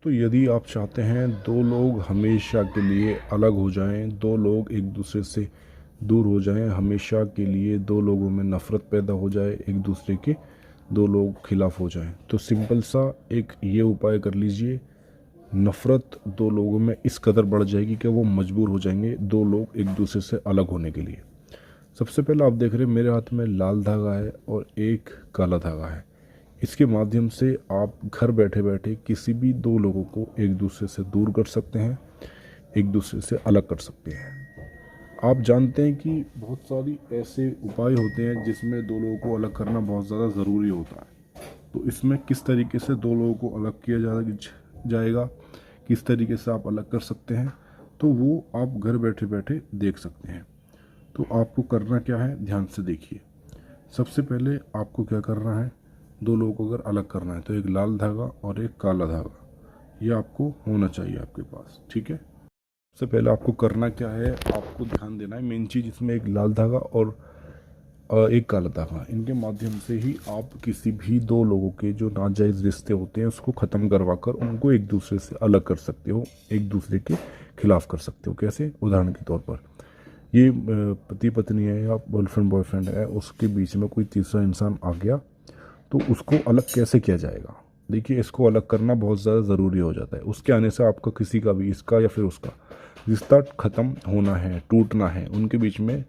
तो यदि आप चाहते हैं दो लोग हमेशा के लिए अलग हो जाएं, दो लोग एक दूसरे से दूर हो जाएं, हमेशा के लिए दो लोगों में नफ़रत पैदा हो जाए, एक दूसरे के दो लोग खिलाफ हो जाएं, तो सिंपल सा एक ये उपाय कर लीजिए। नफ़रत दो लोगों में इस कदर बढ़ जाएगी कि वो मजबूर हो जाएंगे दो लोग एक दूसरे से अलग होने के लिए। सबसे पहले आप देख रहे हैं मेरे हाथ में लाल धागा है और एक काला धागा है। इसके माध्यम से आप घर बैठे बैठे किसी भी दो लोगों को एक दूसरे से दूर कर सकते हैं, एक दूसरे से अलग कर सकते हैं। आप जानते हैं कि बहुत सारी ऐसे उपाय होते हैं जिसमें दो लोगों को अलग करना बहुत ज़्यादा ज़रूरी होता है। तो इसमें किस तरीके से दो लोगों को अलग किया जाएगा, किस तरीके से आप अलग कर सकते हैं, तो वो आप घर बैठे बैठे देख सकते हैं। तो आपको करना क्या है, ध्यान से देखिए। सबसे पहले आपको क्या करना है, दो लोगों को अगर अलग करना है तो एक लाल धागा और एक काला धागा ये आपको होना चाहिए आपके पास, ठीक है। सबसे पहले आपको करना क्या है, आपको ध्यान देना है मेन चीज़, इसमें एक लाल धागा और एक काला धागा, इनके माध्यम से ही आप किसी भी दो लोगों के जो नाजायज़ रिश्ते होते हैं उसको ख़त्म करवा कर उनको एक दूसरे से अलग कर सकते हो, एक दूसरे के खिलाफ़ कर सकते हो। कैसे, उदाहरण के तौर पर ये पति पत्नी है या गर्लफ्रेंड बॉयफ्रेंड है, उसके बीच में कोई तीसरा इंसान आ गया तो उसको अलग कैसे किया जाएगा। देखिए, इसको अलग करना बहुत ज़्यादा ज़रूरी हो जाता है। उसके आने से आपका किसी का भी, इसका या फिर उसका रिश्ता ख़त्म होना है, टूटना है, उनके बीच में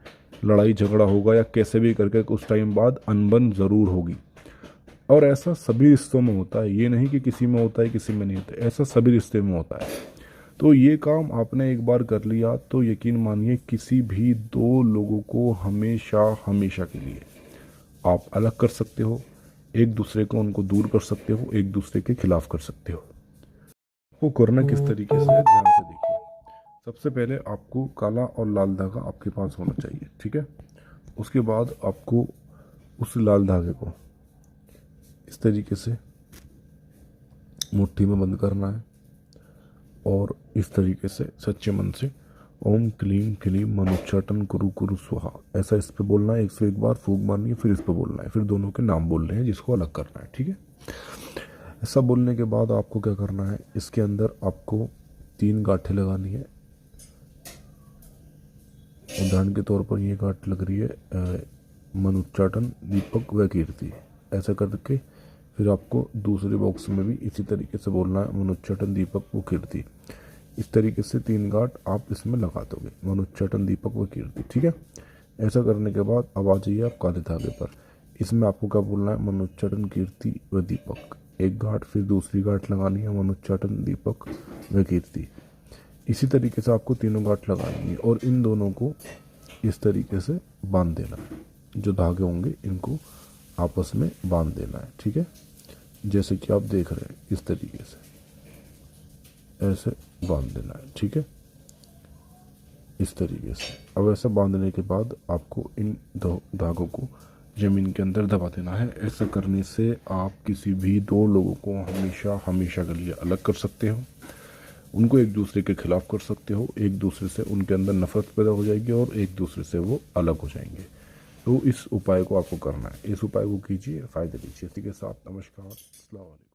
लड़ाई झगड़ा होगा या कैसे भी करके उस टाइम बाद अनबन ज़रूर होगी। और ऐसा सभी रिश्तों में होता है, ये नहीं कि किसी में होता है किसी में नहीं होता है, ऐसा सभी रिश्ते में होता है। तो ये काम आपने एक बार कर लिया तो यकीन मानिए किसी भी दो लोगों को हमेशा हमेशा के लिए आप अलग कर सकते हो, एक दूसरे को उनको दूर कर सकते हो, एक दूसरे के खिलाफ कर सकते हो। वो करना किस तरीके से है, ध्यान से देखिए। सबसे पहले आपको काला और लाल धागा आपके पास होना चाहिए, ठीक है। उसके बाद आपको उस लाल धागे को इस तरीके से मुट्ठी में बंद करना है और इस तरीके से सच्चे मन से ओम क्लीम क्लीम मनुच्चाटन कुरु कुरु स्वाहा ऐसा इस पे बोलना है। 101 बार फूंक मारनी है, फिर इस पे बोलना है, फिर दोनों के नाम बोल रहे हैं जिसको अलग करना है, ठीक है। ऐसा बोलने के बाद आपको क्या करना है, इसके अंदर आपको 3 गांठें लगानी है। उदाहरण के तौर पर ये गांठ लग रही है मनुच्चाटन दीपक व कीर्ति, ऐसा करके फिर आपको दूसरे बॉक्स में भी इसी तरीके से बोलना है मनुच्चाटन दीपक व कीर्ति। इस तरीके से 3 गांठ आप इसमें लगा दोगे, मनुच्चाटन दीपक व कीर्ति, ठीक है। ऐसा करने के बाद अब आ जाइए आप काले धागे पर। इसमें आपको क्या बोलना है, मनुच्चाटन कीर्ति व दीपक, एक गांठ, फिर दूसरी गांठ लगानी है मनुच्चाटन दीपक व कीर्ति। इसी तरीके से आपको तीनों गांठ लगानी है और इन दोनों को इस तरीके से बांध देना है। जो धागे होंगे इनको आपस में बांध देना है, ठीक है। जैसे कि आप देख रहे हैं इस तरीके से ऐसे बांध देना है, ठीक है, इस तरीके से। अब ऐसा बांधने के बाद आपको इन धागों को ज़मीन के अंदर दबा देना है। ऐसा करने से आप किसी भी दो लोगों को हमेशा हमेशा के लिए अलग कर सकते हो, उनको एक दूसरे के खिलाफ कर सकते हो, एक दूसरे से उनके अंदर नफरत पैदा हो जाएगी और एक दूसरे से वो अलग हो जाएंगे। तो इस उपाय को आपको करना है, इस उपाय को कीजिए, फ़ायदे लीजिए। इसी के साथ नमस्कार, अस्सलाम वालेकुम।